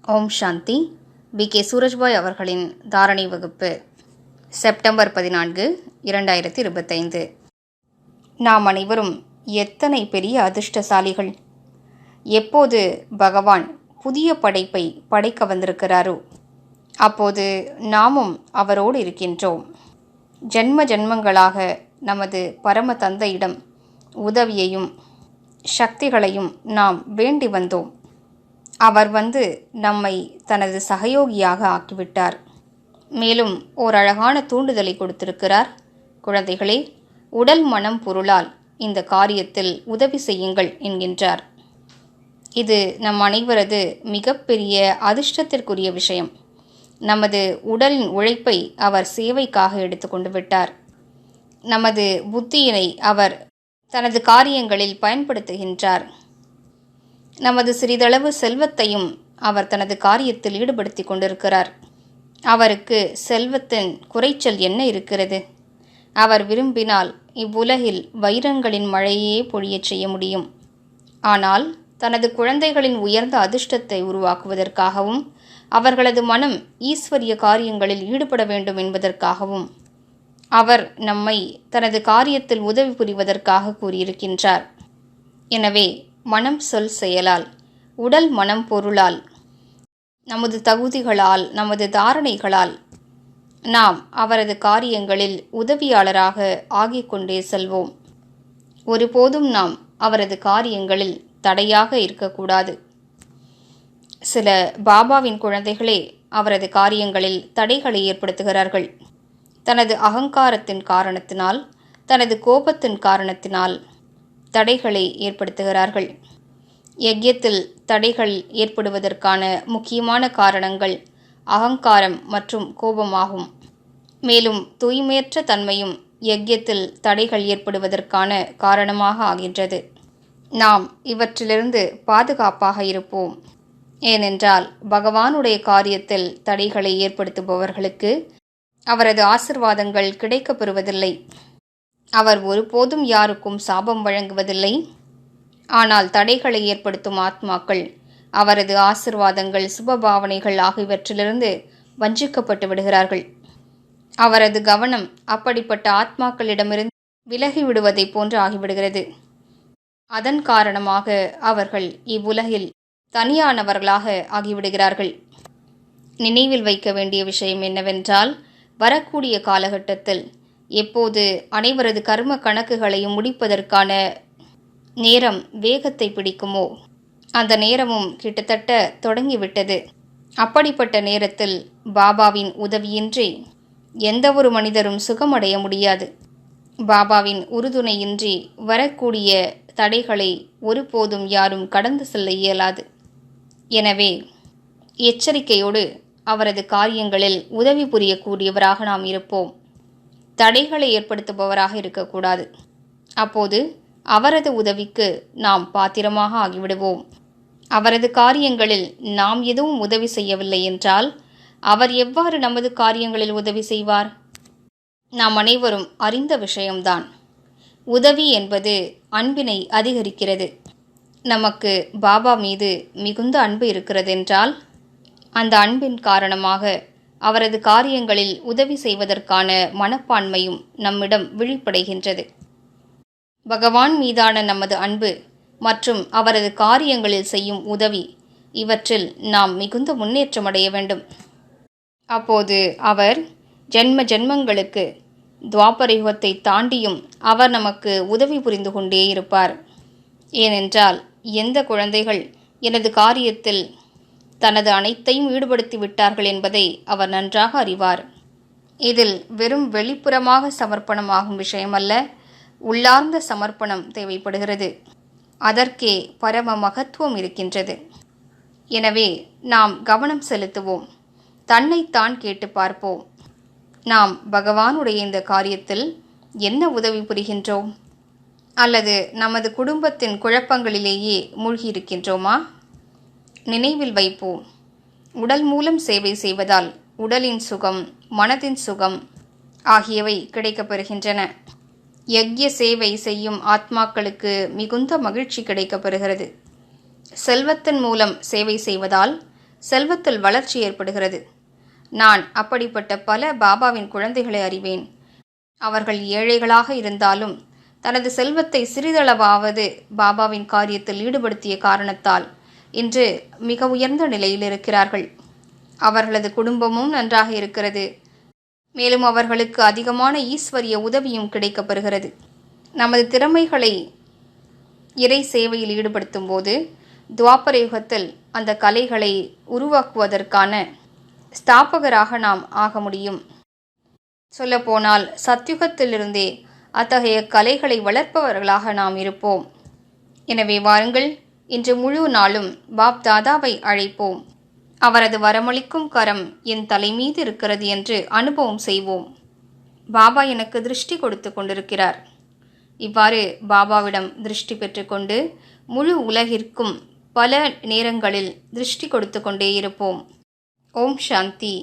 ஓம் சாந்தி. B.K. Surajbhai அவர்களின் தாரணை வகுப்பு செப்டம்பர் 14, 2025. நாம் அனைவரும் எத்தனை பெரிய அதிர்ஷ்டசாலிகள்! எப்போது பகவான் புதிய படைப்பை படைக்க வந்திருக்கிறாரோ அப்போது நாமும் அவரோடு இருக்கின்றோம். ஜென்ம ஜென்மங்களாக நமது பரம தந்தையிடம் உதவியையும் சக்திகளையும் நாம் வேண்டி வந்தோம். அவர் வந்து நம்மை தனது சகயோகியாக ஆக்கிவிட்டார். மேலும் ஓர் அழகான தூண்டுதலை கொடுத்திருக்கிறார். குழந்தைகளே, உடல் மனம் பொருளால் இந்த காரியத்தில் உதவி செய்யுங்கள் என்கின்றார். இது நம் அனைவரது மிகப்பெரிய அதிர்ஷ்டத்திற்குரிய விஷயம். நமது உடலின் உழைப்பை அவர் சேவைக்காக எடுத்துக்கொண்டு விட்டார். நமது புத்தியினை அவர் தனது காரியங்களில் பயன்படுத்துகின்றார். நமது சிறிதளவு செல்வத்தையும் அவர் தனது காரியத்தில் ஈடுபடுத்தி கொண்டிருக்கிறார். அவருக்கு செல்வத்தின் குறைச்சல் என்ன இருக்கிறது? அவர் விரும்பினால் இவ்வுலகில் வைரங்களின் மழையே பொழியச் செய்ய முடியும். ஆனால் தனது குழந்தைகளின் உயர்ந்த அதிர்ஷ்டத்தை உருவாக்குவதற்காகவும் அவர்களது மனம் ஈஸ்வரிய காரியங்களில் ஈடுபட வேண்டும் என்பதற்காகவும் அவர் நம்மை தனது காரியத்தில் உதவி புரிவதற்காக கூறியிருக்கின்றார். எனவே மனம் சொல் செயலால், உடல் மனம் பொருளால், நமது தகுதிகளால், நமது தாரணைகளால் நாம் அவரது காரியங்களில் உதவியாளராக ஆகிக்கொண்டே செல்வோம். ஒருபோதும் நாம் அவரது காரியங்களில் தடையாக இருக்கக்கூடாது. சில பாபாவின் குழந்தைகளே அவரது காரியங்களில் தடைகளை ஏற்படுத்துகிறார்கள். தனது அகங்காரத்தின் காரணத்தினால், தனது கோபத்தின் காரணத்தினால் தடைகளை ஏற்படுத்துகிறார்கள். யக்ஞத்தில் தடைகள் ஏற்படுவதற்கான முக்கியமான காரணங்கள் அகங்காரம் மற்றும் கோபமாகும். மேலும் தூய்மையற்ற தன்மையும் யக்ஞத்தில் தடைகள் ஏற்படுவதற்கான காரணமாக ஆகின்றது. நாம் இவற்றிலிருந்து பாதுகாப்பாக இருப்போம். ஏனென்றால் பகவானுடைய காரியத்தில் தடைகளை ஏற்படுத்துபவர்களுக்கு அவரது ஆசிர்வாதங்கள் கிடைக்கப் பெறுவதில்லை. அவர் ஒருபோதும் யாருக்கும் சாபம் வழங்குவதில்லை. ஆனால் தடைகளை ஏற்படுத்தும் ஆத்மாக்கள் அவரது ஆசிர்வாதங்கள், சுபபாவனைகள் ஆகியவற்றிலிருந்து வஞ்சிக்கப்பட்டு விடுகிறார்கள். அவரது கவனம் அப்படிப்பட்ட ஆத்மாக்களிடமிருந்து விலகிவிடுவதை போன்று ஆகிவிடுகிறது. அதன் காரணமாக அவர்கள் இவ்வுலகில் தனியானவர்களாக ஆகிவிடுகிறார்கள். நினைவில் வைக்க வேண்டிய விஷயம் என்னவென்றால், வரக்கூடிய காலகட்டத்தில் எப்போது அனைவரது கர்ம கணக்குகளையும் முடிப்பதற்கான நேரம் வேகத்தை பிடிக்குமோ அந்த நேரமும் கிட்டத்தட்ட தொடங்கிவிட்டது. அப்படிப்பட்ட நேரத்தில் பாபாவின் உதவியின்றி எந்த ஒரு மனிதரும் சுகமடைய முடியாது. பாபாவின் உறுதுணையின்றி வரக்கூடிய தடைகளை ஒருபோதும் யாரும் கடந்து செல்ல இயலாது. எனவே எச்சரிக்கையோடு அவரது காரியங்களில் உதவி புரியக்கூடியவராக நாம் இருப்போம். தடைகளை ஏற்படுத்துபவராக இருக்கக்கூடாது. அப்போது அவரது உதவிக்கு நாம் பாத்திரமாக ஆகிவிடுவோம். அவரது காரியங்களில் நாம் எதுவும் உதவி செய்யவில்லை என்றால் அவர் எவ்வாறு நமது காரியங்களில் உதவி செய்வார்? நாம் அனைவரும் அறிந்த விஷயம்தான். உதவி என்பது அன்பினை அதிகரிக்கிறது. நமக்கு பாபா மீது மிகுந்த அன்பு இருக்கிறதென்றால் அந்த அன்பின் காரணமாக அவரது காரியங்களில் உதவி செய்வதற்கான மனப்பான்மையும் நம்மிடம் விழிப்படைகின்றது. பகவான் மீதான நமது அன்பு மற்றும் அவரது காரியங்களில் செய்யும் உதவி, இவற்றில் நாம் மிகுந்த முன்னேற்றமடைய வேண்டும். அப்போது அவர் ஜென்ம ஜென்மங்களுக்கு துவாபரயுகத்தை தாண்டியும் அவர் நமக்கு உதவி புரிந்து கொண்டே இருப்பார். ஏனென்றால் எந்த குழந்தைகள் எனது காரியத்தில் தனது அனைத்தையும் ஈடுபடுத்தி விட்டார்கள் என்பதை அவர் நன்றாக அறிவார். இதில் வெறும் வெளிப்புறமாக சமர்ப்பணமாகும் விஷயமல்ல, உள்ளார்ந்த சமர்ப்பணம் தேவைப்படுகிறது. அதற்கே பரம மகத்துவம் இருக்கின்றது. எனவே நாம் கவனம் செலுத்துவோம். தன்னைத்தான் கேட்டு பார்ப்போம். நாம் பகவானுடைய இந்த காரியத்தில் என்ன உதவி புரிகின்றோம்? அல்லது நமது குடும்பத்தின் குழப்பங்களிலேயே மூழ்கியிருக்கின்றோமா? நினைவில் வைப்போம். உடல் மூலம் சேவை செய்வதால் உடலின் சுகம், மனதின் சுகம் ஆகியவை கிடைக்கப்பெறுகின்றன. யக்ஞ சேவை செய்யும் ஆத்மாக்களுக்கு மிகுந்த மகிழ்ச்சி கிடைக்கப்பெறுகிறது. செல்வத்தின் மூலம் சேவை செய்வதால் செல்வத்தில் வளர்ச்சி ஏற்படுகிறது. நான் அப்படிப்பட்ட பல பாபாவின் குழந்தைகளை அறிவேன். அவர்கள் ஏழைகளாக இருந்தாலும் தனது செல்வத்தை சிறிதளவாவது பாபாவின் காரியத்தில் ஈடுபடுத்திய காரணத்தால் இன்று மிக உயர்ந்த நிலையில் இருக்கிறார்கள். அவர்களது குடும்பமும் நன்றாக இருக்கிறது. மேலும் அவர்களுக்கு அதிகமான ஈஸ்வரிய உதவியும் கிடைக்கப்பெறுகிறது. நமது திறமைகளை இறை சேவையில் ஈடுபடுத்தும் போது துவாபர யுகத்தில் அந்த கலைகளை உருவாக்குவதற்கான ஸ்தாபகராக நாம் ஆக முடியும். சொல்லப்போனால் சத்யுகத்திலிருந்தே அத்தகைய கலைகளை வளர்ப்பவர்களாக நாம் இருப்போம். எனவே வாருங்கள், இன்று முழு நாளும் பாப் தாதாவை அழைப்போம். அவரது வரமளிக்கும் கரம் என் தலை மீது இருக்கிறது என்று அனுபவம் செய்வோம். பாபா எனக்கு திருஷ்டி கொடுத்து கொண்டிருக்கிறார். இவ்வாறு பாபாவிடம் திருஷ்டி பெற்றுக்கொண்டு முழு உலகிற்கும் பல நேரங்களில் திருஷ்டி கொடுத்து கொண்டே இருப்போம். ஓம் சாந்தி.